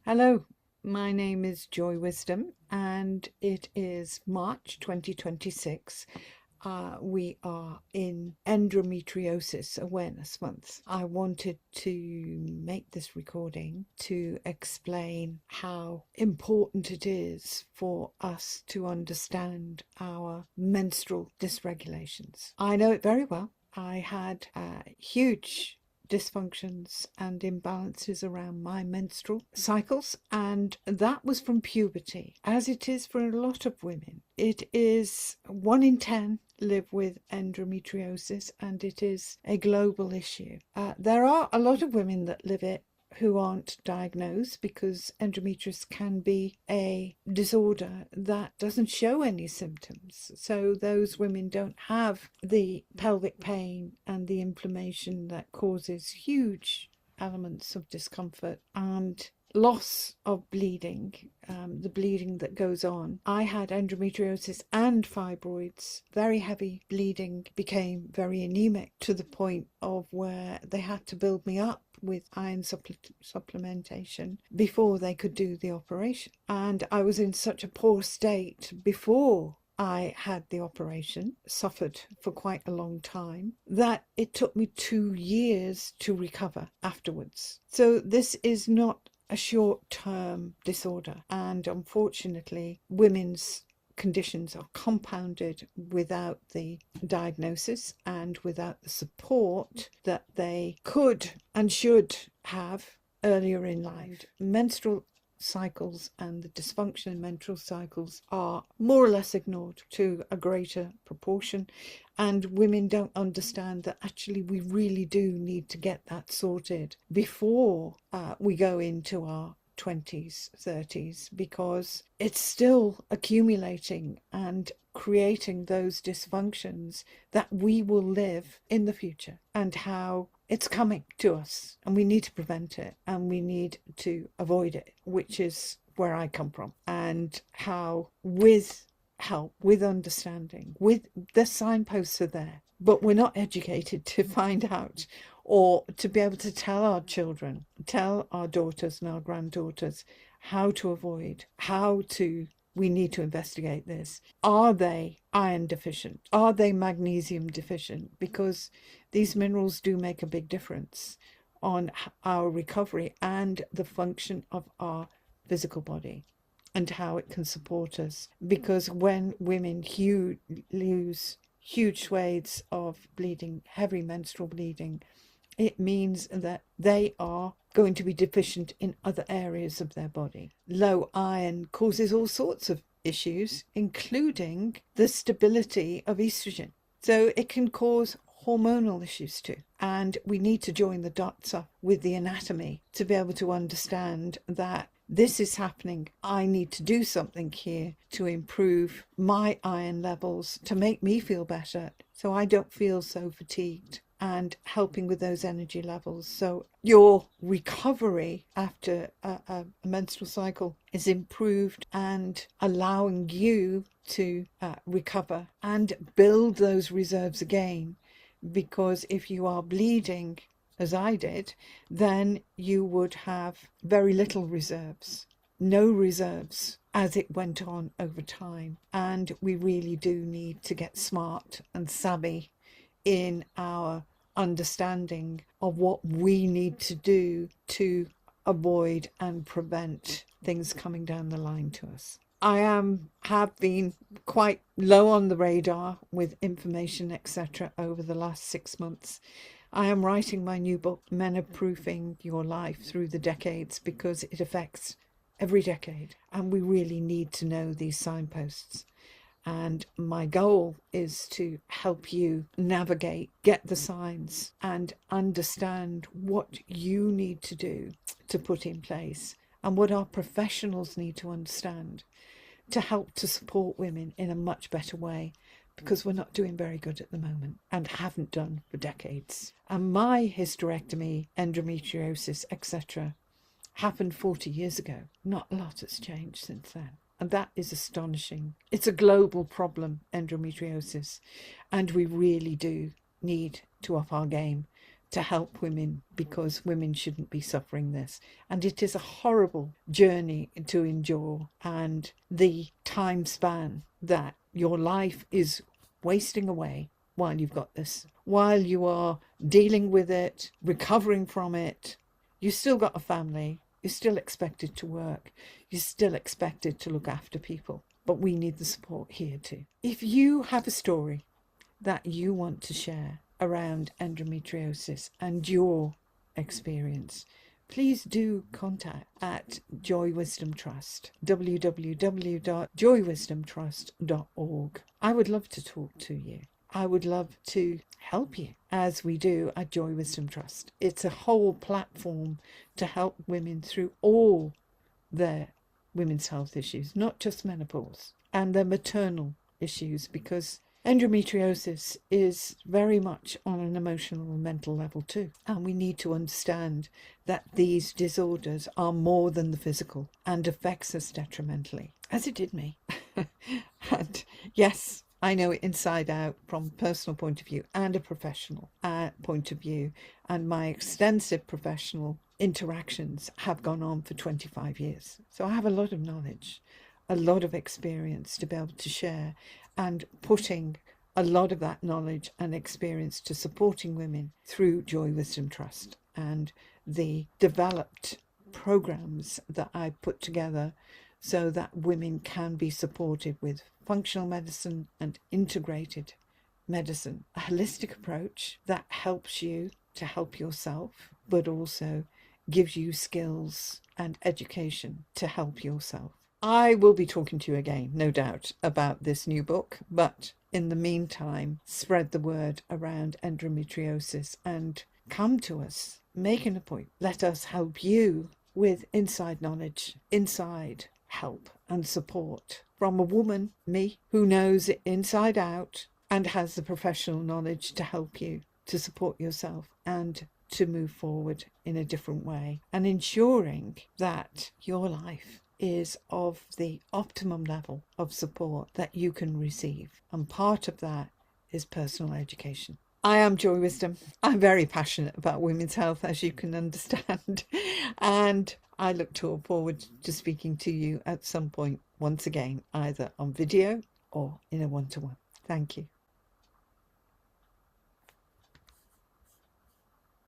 Hello, my name is Joy Wisdom and it is March 2026. We are in Endometriosis Awareness Month. I wanted to make this recording to explain how important it is for us to understand our menstrual dysregulations. I know it very well. I had huge dysfunctions and imbalances around my menstrual cycles, and that was from puberty, as it is for a lot of women. It is 1 in 10 live with endometriosis, and it is a global issue. There are a lot of women that live it who aren't diagnosed, because endometriosis can be a disorder that doesn't show any symptoms. So those women don't have the pelvic pain and the inflammation that causes huge elements of discomfort and loss of bleeding, the bleeding that goes on. I had endometriosis and fibroids. Very heavy bleeding, became very anemic to the point of where they had to build me up with iron supplementation before they could do the operation. And I was in such a poor state before I had the operation, suffered for quite a long time, that it took me 2 years to recover afterwards. So this is not a short-term disorder, and unfortunately women's conditions are compounded without the diagnosis and without the support that they could and should have earlier in life. Menstrual cycles and the dysfunction in menstrual cycles are more or less ignored to a greater proportion, and women don't understand that actually we really do need to get that sorted before we go into our 20s, 30s, because it's still accumulating and creating those dysfunctions that we will live in the future, and how it's coming to us and we need to prevent it and we need to avoid it, which is where I come from. And how with help, with understanding, with the signposts are there, but we're not educated to find out, or to be able to tell our children, tell our daughters and our granddaughters how to avoid, we need to investigate this. Are they iron deficient? Are they magnesium deficient? Because these minerals do make a big difference on our recovery and the function of our physical body and how it can support us. Because when women lose huge swathes of bleeding, heavy menstrual bleeding, it means that they are going to be deficient in other areas of their body. Low iron causes all sorts of issues, including the stability of estrogen. So it can cause hormonal issues too. And we need to join the dots up with the anatomy to be able to understand that this is happening. I need to do something here to improve my iron levels, to make me feel better so I don't feel so fatigued, and helping with those energy levels. So your recovery after a menstrual cycle is improved and allowing you to recover and build those reserves again. Because if you are bleeding, as I did, then you would have very little reserves, no reserves, as it went on over time. And we really do need to get smart and savvy in our understanding of what we need to do to avoid and prevent things coming down the line to us. I have been quite low on the radar with information, etc., over the last 6 months. I am writing my new book, Menoproofing Your Life Through the Decades, because it affects every decade, and we really need to know these signposts. And my goal is to help you navigate, get the signs, and understand what you need to do to put in place, and what our professionals need to understand to help to support women in a much better way, because we're not doing very good at the moment and haven't done for decades. And my hysterectomy, endometriosis, etc., happened 40 years ago. Not a lot has changed since then. And that is astonishing. It's a global problem, endometriosis, and we really do need to up our game to help women, because women shouldn't be suffering this. And it is a horrible journey to endure, and the time span that your life is wasting away while you've got this, while you are dealing with it, recovering from it. You still got a family, you're still expected to work, you're still expected to look after people, but we need the support here too. If you have a story that you want to share around endometriosis and your experience, please do contact at Joy Wisdom Trust, www.joywisdomtrust.org. I would love to talk to you. I would love to help you, as we do at Joy Wisdom Trust. It's a whole platform to help women through all their women's health issues, not just menopause, and their maternal issues, because endometriosis is very much on an emotional and mental level too. And we need to understand that these disorders are more than the physical and affects us detrimentally, as it did me. And yes, I know it inside out from a personal point of view and a professional point of view. And my extensive professional interactions have gone on for 25 years. So I have a lot of knowledge, a lot of experience to be able to share, and putting a lot of that knowledge and experience to supporting women through Joy Wisdom Trust and the developed programs that I put together so that women can be supported with functional medicine and integrated medicine, a holistic approach that helps you to help yourself, but also gives you skills and education to help yourself. I will be talking to you again, no doubt, about this new book, but in the meantime, spread the word around endometriosis and come to us, make an appointment. Let us help you with inside knowledge, inside help and support from a woman, me, who knows it inside out and has the professional knowledge to help you to support yourself and to move forward in a different way, and ensuring that your life is of the optimum level of support that you can receive. And part of that is personal education. I am Joy Wisdom. I'm very passionate about women's health, as you can understand. And I look forward to speaking to you at some point once again, either on video or in a one-to-one. Thank you.